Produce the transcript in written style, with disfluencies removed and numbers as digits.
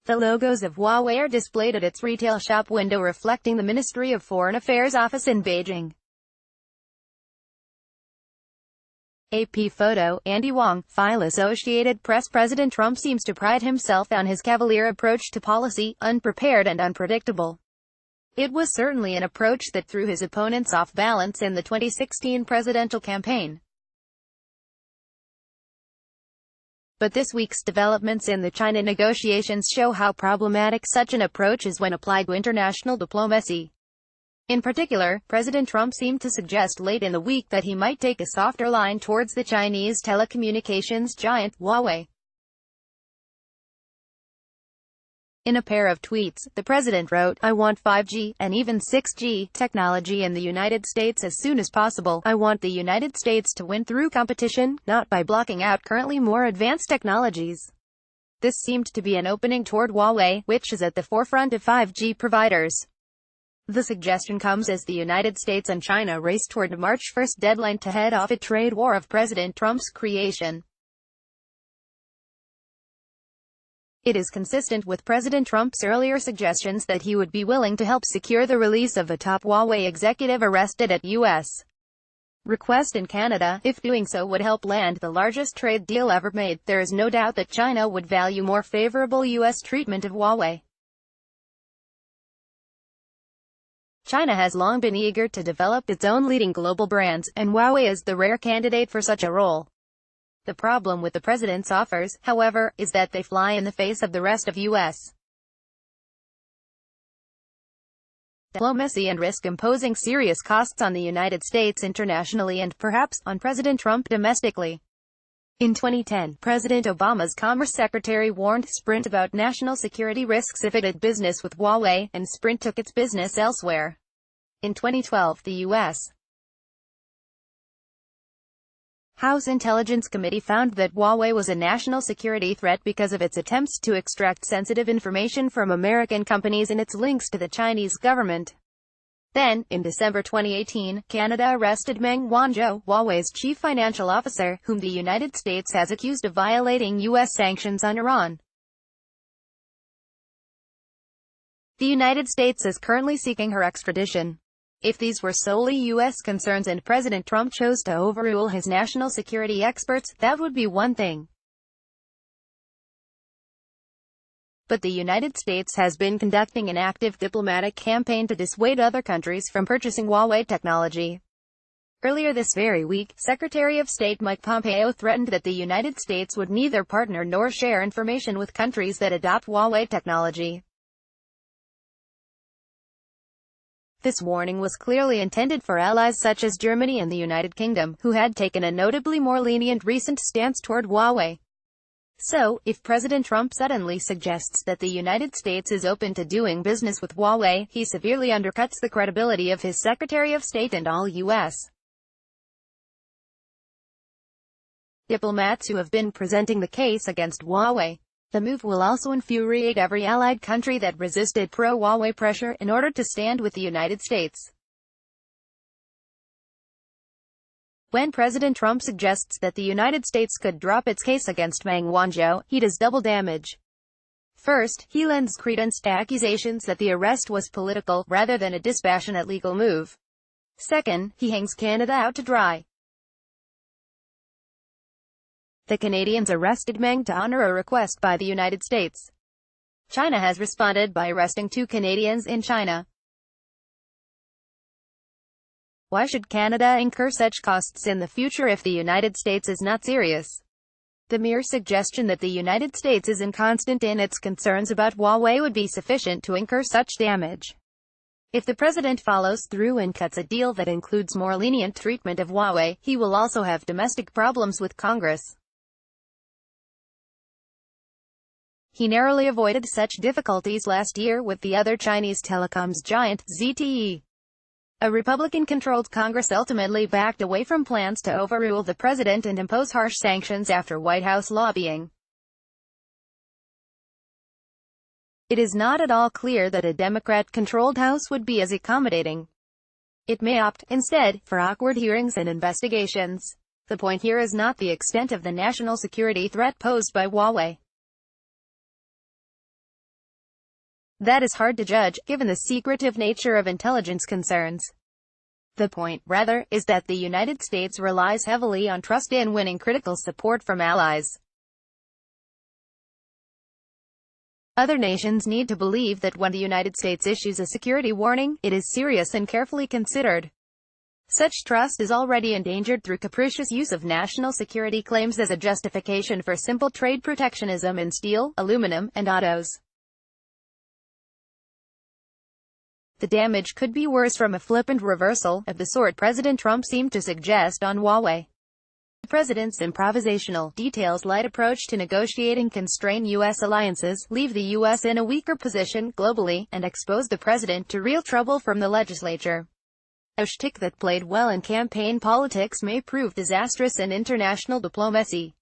The logos of Huawei are displayed at its retail shop window, reflecting the Ministry of Foreign Affairs office in Beijing. AP photo, Andy Wong, FileASSOCIATED Press President Trump seems to pride himself on his cavalier approach to policy, unprepared and unpredictable. It was certainly an approach that threw his opponents off balance in the 2016 presidential campaign. But this week's developments in the China negotiations show how problematic such an approach is when applied to international diplomacy. In particular, President Trump seemed to suggest late in the week that he might take a softer line towards the Chinese telecommunications giant, Huawei. In a pair of tweets, the president wrote, "I want 5G, and even 6G, technology in the United States as soon as possible. I want the United States to win through competition, not by blocking out currently more advanced technologies." This seemed to be an opening toward Huawei, which is at the forefront of 5G providers. The suggestion comes as the United States and China race toward a March 1 deadline to head off a trade war of President Trump's creation. It is consistent with President Trump's earlier suggestions that he would be willing to help secure the release of a top Huawei executive arrested at U.S. request in Canada. If doing so would help land the largest trade deal ever made, there is no doubt that China would value more favorable U.S. treatment of Huawei. China has long been eager to develop its own leading global brands, and Huawei is the rare candidate for such a role. The problem with the president's offers, however, is that they fly in the face of the rest of U.S. diplomacy and risk imposing serious costs on the United States internationally and, perhaps, on President Trump domestically. In 2010, President Obama's Commerce Secretary warned Sprint about national security risks if it did business with Huawei, and Sprint took its business elsewhere. In 2012, the U.S. House Intelligence Committee found that Huawei was a national security threat because of its attempts to extract sensitive information from American companies and its links to the Chinese government. Then, in December 2018, Canada arrested Meng Wanzhou, Huawei's chief financial officer, whom the United States has accused of violating U.S. sanctions on Iran. The United States is currently seeking her extradition. If these were solely U.S. concerns and President Trump chose to overrule his national security experts, that would be one thing. But the United States has been conducting an active diplomatic campaign to dissuade other countries from purchasing Huawei technology. Earlier this very week, Secretary of State Mike Pompeo threatened that the United States would neither partner nor share information with countries that adopt Huawei technology. This warning was clearly intended for allies such as Germany and the United Kingdom, who had taken a notably more lenient recent stance toward Huawei. So, if President Trump suddenly suggests that the United States is open to doing business with Huawei, he severely undercuts the credibility of his Secretary of State and all U.S. diplomats who have been presenting the case against Huawei. The move will also infuriate every allied country that resisted pro-Huawei pressure in order to stand with the United States. When President Trump suggests that the United States could drop its case against Meng Wanzhou, he does double damage. First, he lends credence to accusations that the arrest was political, rather than a dispassionate legal move. Second, he hangs Canada out to dry. The Canadians arrested Meng to honor a request by the United States. China has responded by arresting 2 Canadians in China. Why should Canada incur such costs in the future if the United States is not serious? The mere suggestion that the United States is inconstant in its concerns about Huawei would be sufficient to incur such damage. If the president follows through and cuts a deal that includes more lenient treatment of Huawei, he will also have domestic problems with Congress. He narrowly avoided such difficulties last year with the other Chinese telecoms giant, ZTE. A Republican-controlled Congress ultimately backed away from plans to overrule the president and impose harsh sanctions after White House lobbying. It is not at all clear that a Democrat-controlled House would be as accommodating. It may opt, instead, for awkward hearings and investigations. The point here is not the extent of the national security threat posed by Huawei. That is hard to judge, given the secretive nature of intelligence concerns. The point, rather, is that the United States relies heavily on trust in winning critical support from allies. Other nations need to believe that when the United States issues a security warning, it is serious and carefully considered. Such trust is already endangered through capricious use of national security claims as a justification for simple trade protectionism in steel, aluminum, and autos. The damage could be worse from a flippant reversal, of the sort President Trump seemed to suggest on Huawei. The president's improvisational, details-light approach to negotiating constrain U.S. alliances, leave the U.S. in a weaker position, globally, and expose the president to real trouble from the legislature. A shtick that played well in campaign politics may prove disastrous in international diplomacy.